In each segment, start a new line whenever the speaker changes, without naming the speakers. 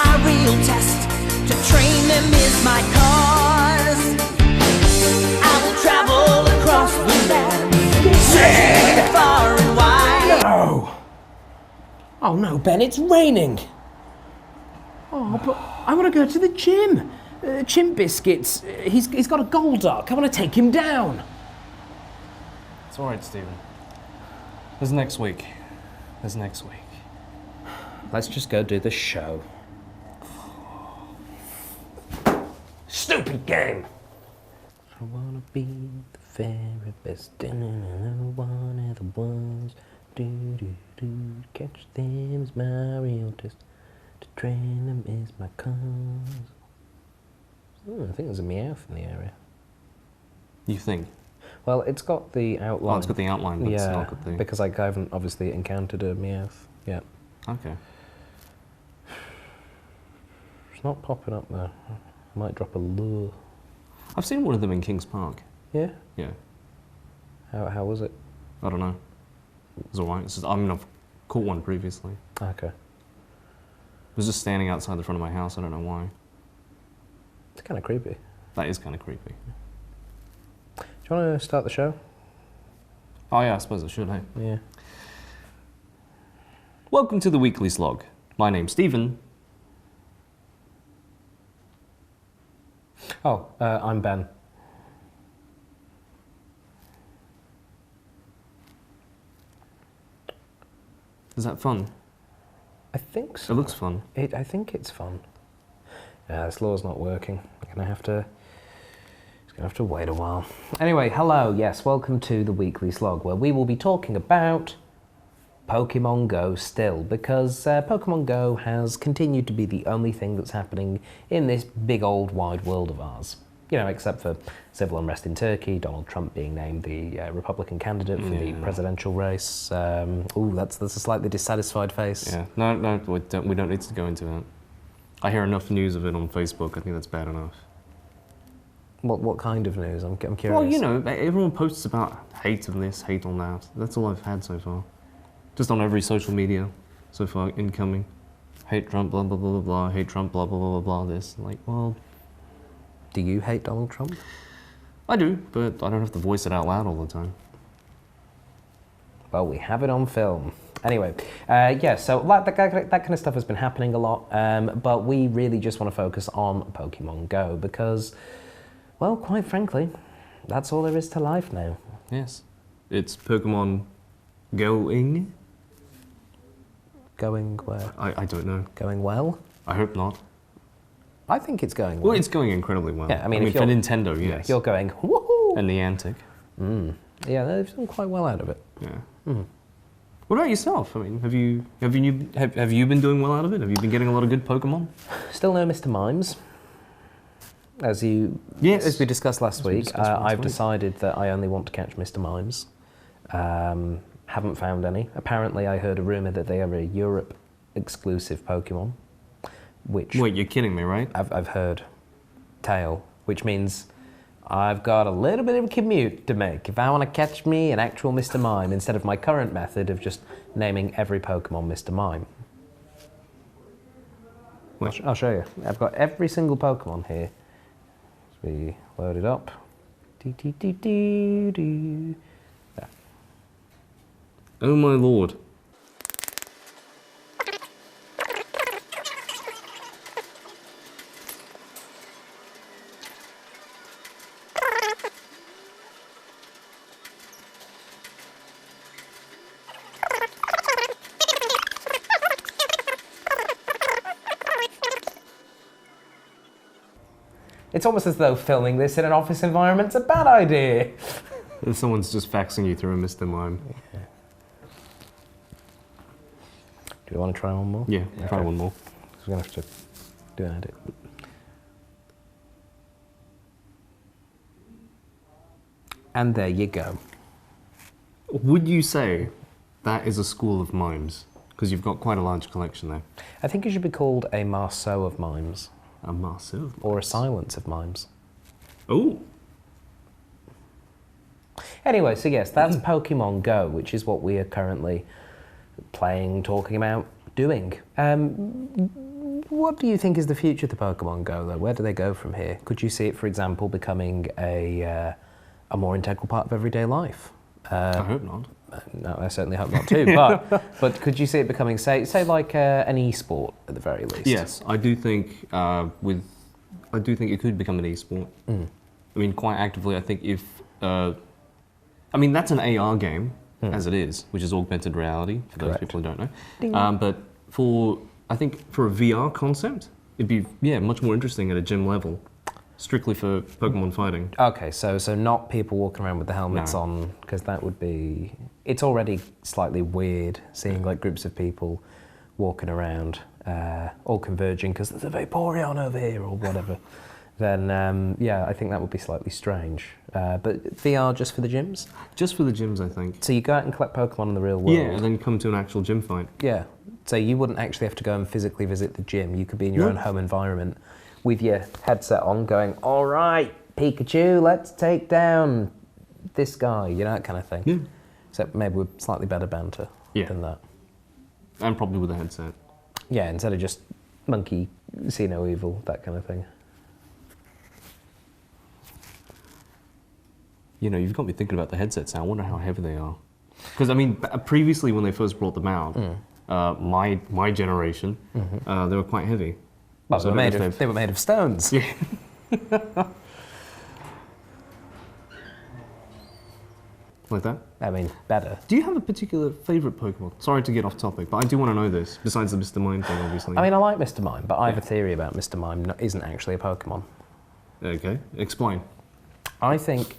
my real test. To train them is my cause. I will travel across the land, searching far and wide.
No! Oh no, Ben, it's raining. Oh, but I want to go to the gym. Chimp Biscuits, he's got a Golduck. I want to take him down.
It's alright, Stephen. There's next week.
Let's just go do the show. Stupid game! I wanna be the very best, and one of the ones. Catch them is my real test. To train them is my cause. I think there's a Meowth in the area.
You think?
Well, it's got the outline.
Oh, it's got the outline, but it's not got the...
because I haven't obviously encountered a Meowth yet.
Okay.
It's not popping up though. I might drop a lure.
I've seen one of them in Kings Park.
Yeah?
Yeah.
How was it?
I don't know. It was alright. I've caught one previously.
Okay.
It was just standing outside the front of my house. I don't know why.
It's kind of creepy.
That is kind of creepy.
Do you want to start the show?
Oh yeah, I suppose I should, hey?
Yeah.
Welcome to the Weekly Slog. My name's Stephen.
Oh, I'm Ben.
Is that fun?
I think so.
It looks fun.
I think it's fun. Yeah, this lure's not working. I'm gonna have to wait a while. Anyway, hello, yes, welcome to the Weekly Slog, where we will be talking about Pokémon Go still, because Pokémon Go has continued to be the only thing that's happening in this big old wide world of ours. You know, except for civil unrest in Turkey, Donald Trump being named the Republican candidate for the presidential race. Ooh, that's a slightly dissatisfied face.
Yeah, no, we don't need to go into that. I hear enough news of it on Facebook. I think that's bad enough.
What kind of news? I'm curious.
Well, you know, everyone posts about hate on this, hate on that. That's all I've had so far. Just on every social media so far, incoming. Hate Trump, blah, blah, blah, blah, blah. Hate Trump, blah, blah, blah, blah, blah, this. Like, well...
Do you hate Donald Trump?
I do, but I don't have to voice it out loud all the time.
Well, we have it on film. Anyway, yeah, so that kind of stuff has been happening a lot, but we really just want to focus on Pokemon Go because, well, quite frankly, that's all there is to life now.
Yes. It's Pokemon going?
Going where?
I don't know.
Going well?
I hope not.
I think it's going well.
Well, it's going incredibly well.
Yeah, I mean
for Nintendo, yes.
Yeah, if you're going, woohoo!
And Niantic.
Yeah, they've done quite well out of it.
Yeah. What about yourself? I mean, have you been doing well out of it? Have you been getting a lot of good Pokemon?
Still no Mr. Mimes. As we discussed last week, I've decided that I only want to catch Mr. Mimes. Haven't found any. Apparently, I heard a rumor that they are a Europe exclusive Pokemon. Which
wait, you're kidding me, right?
I've heard tail, which means I've got a little bit of a commute to make if I want to catch me an actual Mr. Mime instead of my current method of just naming every Pokemon Mr. Mime. I'll show you. I've got every single Pokemon here. Let's be loaded up. There.
Oh my lord.
It's almost as though filming this in an office environment's a bad idea.
And someone's just faxing you through a Mr. Mime.
Yeah. Do you want to try one more?
Yeah, try one more.
We're going to have to do an edit. And there you go.
Would you say that is a school of mimes? Because you've got quite a large collection there.
I think it should be called a Marceau of mimes.
A Marceau of mimes?
Or a Silence of mimes.
Oh!
Anyway, so yes, that's Pokemon Go, which is what we are currently playing, talking about, doing. What do you think is the future of the Pokemon Go, though? Where do they go from here? Could you see it, for example, becoming a more integral part of everyday life?
I hope not.
No, I certainly hope not too. But could you see it becoming, say like an e-sport at the very least?
Yes, I do think it could become an e-sport. I mean, quite actively. I think if that's an AR game as it is, which is augmented reality for those people who don't know. But I think for a VR concept, it'd be much more interesting at a gym level, strictly for Pokemon fighting.
Okay, so not people walking around with the helmets on, because that would be... It's already slightly weird seeing like groups of people walking around, all converging because there's a Vaporeon over here or whatever. Then I think that would be slightly strange. But VR just for the gyms?
Just for the gyms, I think.
So you go out and collect Pokemon in the real world?
Yeah, and then come to an actual gym fight.
Yeah. So you wouldn't actually have to go and physically visit the gym. You could be in your own home environment with your headset on going, all right, Pikachu, let's take down this guy, that kind of thing.
Yeah.
Except maybe with slightly better banter than that.
And probably with a headset.
Yeah, instead of just monkey, see no evil, that kind of thing.
You've got me thinking about the headsets now. I wonder how heavy they are. Because, previously when they first brought them out, my generation, they were quite heavy.
Well, they were made of stones.
Yeah. Like that?
Better.
Do you have a particular favourite Pokemon? Sorry to get off topic, but I do want to know this, besides the Mr. Mime thing, obviously.
I like Mr. Mime, but I have a theory about Mr. Mime isn't actually a Pokemon.
Okay, explain.
I think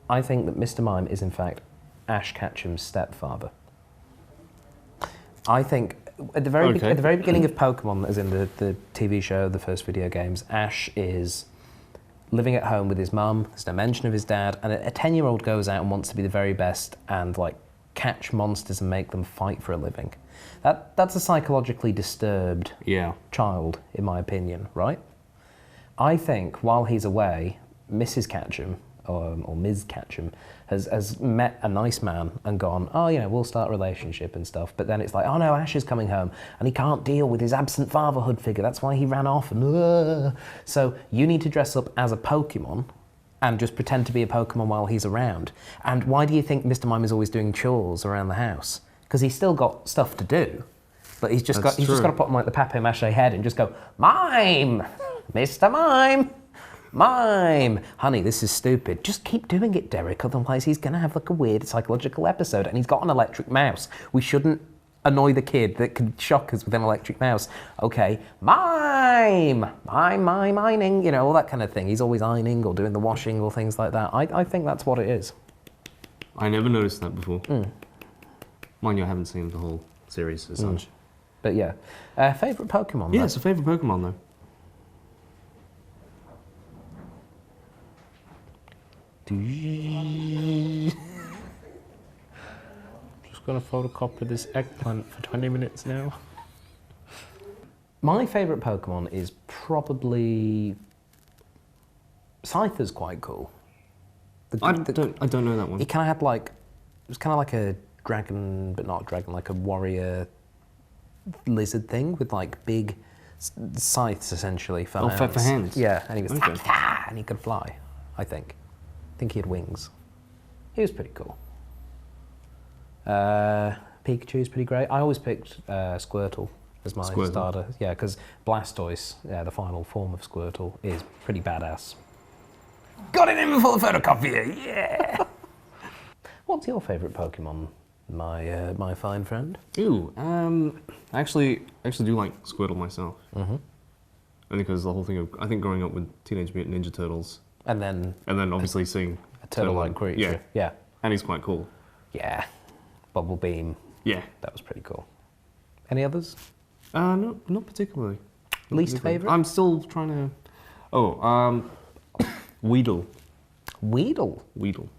that Mr. Mime is in fact Ash Ketchum's stepfather. I think at the very beginning of Pokemon, as in the TV show, the first video games, Ash is living at home with his mum. There's no mention of his dad, and a 10-year-old goes out and wants to be the very best and like catch monsters and make them fight for a living. That's a psychologically disturbed child, in my opinion, right? I think while he's away, Mrs. Ketchum or Ms. Ketchum has met a nice man and gone, we'll start a relationship and stuff. But then it's like, oh no, Ash is coming home and he can't deal with his absent fatherhood figure. That's why he ran off. And so you need to dress up as a Pokemon and just pretend to be a Pokemon while he's around. And why do you think Mr. Mime is always doing chores around the house? Because he's still got stuff to do, but he's just got to put on like the papier-mâché head and just go, Mime, Mr. Mime. Mime! Honey, this is stupid. Just keep doing it, Derek, otherwise he's going to have like a weird psychological episode, and he's got an electric mouse. We shouldn't annoy the kid that could shock us with an electric mouse. Okay, Mime! Mining, all that kind of thing. He's always ironing or doing the washing or things like that. I think that's what it is.
I never noticed that before. Mind you, I haven't seen the whole series as such.
But yeah. Favourite Pokemon,
Yeah, it's a favourite Pokemon, though.
Just gonna photocopy this eggplant for 20 minutes now. My favourite Pokemon is probably Scyther's quite cool.
I don't know that one.
He kind of had it was kind of like a dragon, but not a dragon, like a warrior lizard thing with like big scythes essentially for hands.
For hands.
Yeah, and he was and he could fly, I think. I think he had wings. He was pretty cool. Pikachu's pretty great. I always picked Squirtle as my starter. Yeah, because Blastoise, the final form of Squirtle, is pretty badass. Got it in before the photocopier, yeah! What's your favourite Pokemon, my fine friend?
Ooh, I actually do like Squirtle myself. Only because the whole thing of, I think growing up with Teenage Mutant Ninja Turtles, and then obviously seeing
a turtle-like creature. Yeah.
And he's quite cool.
Yeah. Bubble Beam.
Yeah.
That was pretty cool. Any others?
No, not particularly.
Least favourite?
I'm still trying to... Weedle.
Weedle?
Weedle.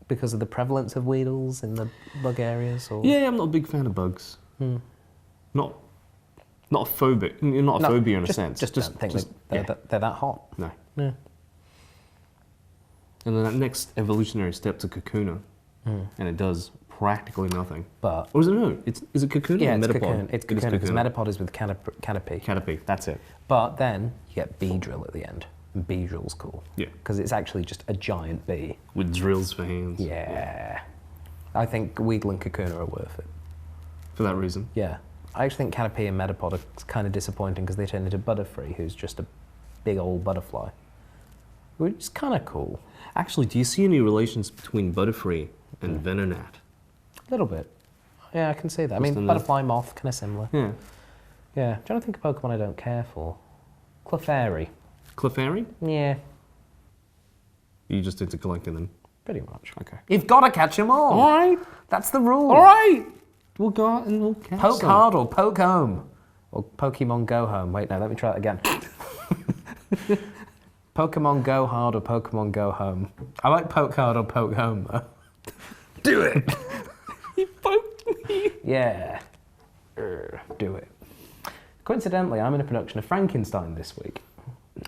Because of the prevalence of Weedles in the bug areas? Or?
Yeah, I'm not a big fan of bugs. Not a phobic. Not a phobia in a sense.
Just don't think they're that hot.
No.
Yeah.
And then that next evolutionary step to Kakuna, and it does practically nothing.
But
Or is it no? Is it cocoon
yeah,
or
it's
metapod?
cocoon. It's
It is
cocoon because metapod is with canopy.
Canopy, that's it.
But then you get bee drill at the end. And bee drill's cool.
Yeah.
Because it's actually just a giant bee.
With drills for hands.
Yeah. I think Weedle and Cocoon are worth it.
For that reason.
Yeah. I actually think Canopy and Metapod are kind of disappointing because they turn into Butterfree, who's just a big old butterfly. Which is kind of cool.
Actually, do you see any relations between Butterfree and Venonat?
A little bit. Yeah, I can see that. I
Just
mean,
enough.
Butterfly Moth, kind of similar.
Yeah.
Yeah. Do you want to think of Pokemon I don't care for? Clefairy.
Clefairy?
Yeah,
You just into collecting them.
pretty much.
Okay.
You've got to catch them all.
All right.
That's the rule.
All right. We'll go out and we'll catch
Poke
some.
hard or poke home. Or Pokemon Go home. Wait, no, let me try it again. Pokemon Go hard or Pokemon Go home. I like poke hard or poke home, though. Do it.
You poked me.
Yeah. Do it. Coincidentally, I'm in a production of Frankenstein this week.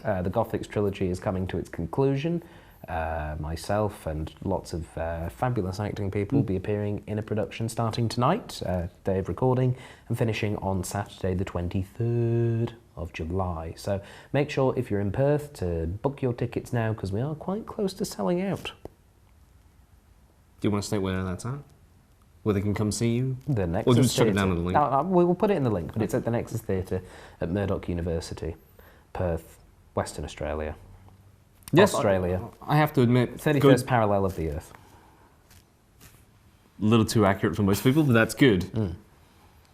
The Gothics trilogy is coming to its conclusion. Myself and lots of fabulous acting people will be appearing in a production starting tonight, day of recording, and finishing on Saturday the 23rd of July. So make sure if you're in Perth to book your tickets now because we are quite close to selling out.
Do you want to state where that's at? Where they can come see you?
The Nexus
Or just chuck it
Theatre.
down in the link.
No, we will put it in the link, but it's at the Nexus Theatre at Murdoch University, Perth, Western Australia.
Yes,
Australia.
I have to admit,
31st
good.
parallel of the Earth.
A little too accurate for most people, but that's good.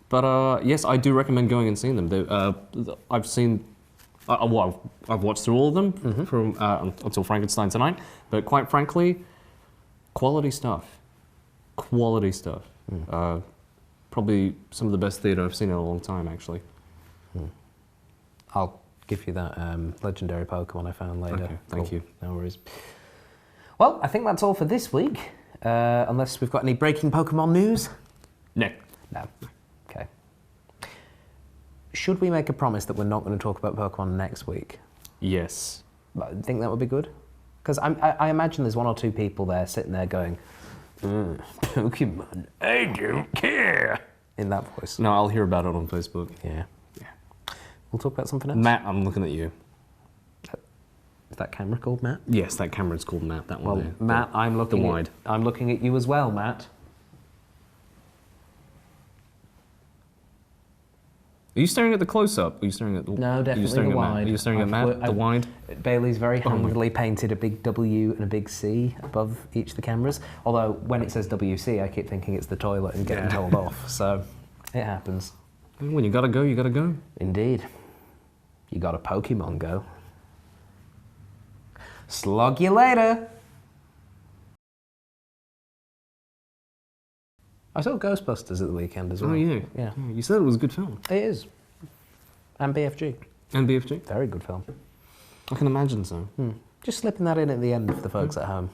But yes, I do recommend going and seeing them. I've seen, well, I've watched through all of them from until Frankenstein tonight. But quite frankly, quality stuff. Quality stuff. Probably some of the best theatre I've seen in a long time, actually.
I'll give you that legendary Pokemon I found later.
Okay, thank you.
No worries. Well, I think that's all for this week. Unless we've got any breaking Pokemon news?
No.
No. Okay. Should we make a promise that we're not going to talk about Pokemon next week?
Yes.
I think that would be good. Because I imagine there's one or two people there sitting there going, Pokemon, I don't care. In that voice.
No, I'll hear about it on Facebook.
Yeah.
Yeah.
We'll talk about something else.
Matt, I'm looking at you.
Is that camera called Matt?
Yes, that camera's called Matt. That one
Well,
there.
Matt, I'm looking.
the wide.
I'm looking at you as well, Matt.
Are you staring at the close-up? Are you staring at the?
No,
Are you
definitely
staring
the
at Matt?
wide.
Are you staring at Matt? The wide.
Bailey's very
Oh my-
handily painted a big W and a big C above each of the cameras. Although when it says WC, I keep thinking it's the toilet and getting
Yeah.
told off. So it happens.
When you gotta go, you gotta go.
Indeed. You got a Pokemon Go. Slog you later. I saw Ghostbusters at the weekend as well.
Oh yeah.
Yeah.
You said it was a good film.
It is. And BFG.
And BFG.
Very good film.
I can imagine so.
Just slipping that in at the end for the folks at home.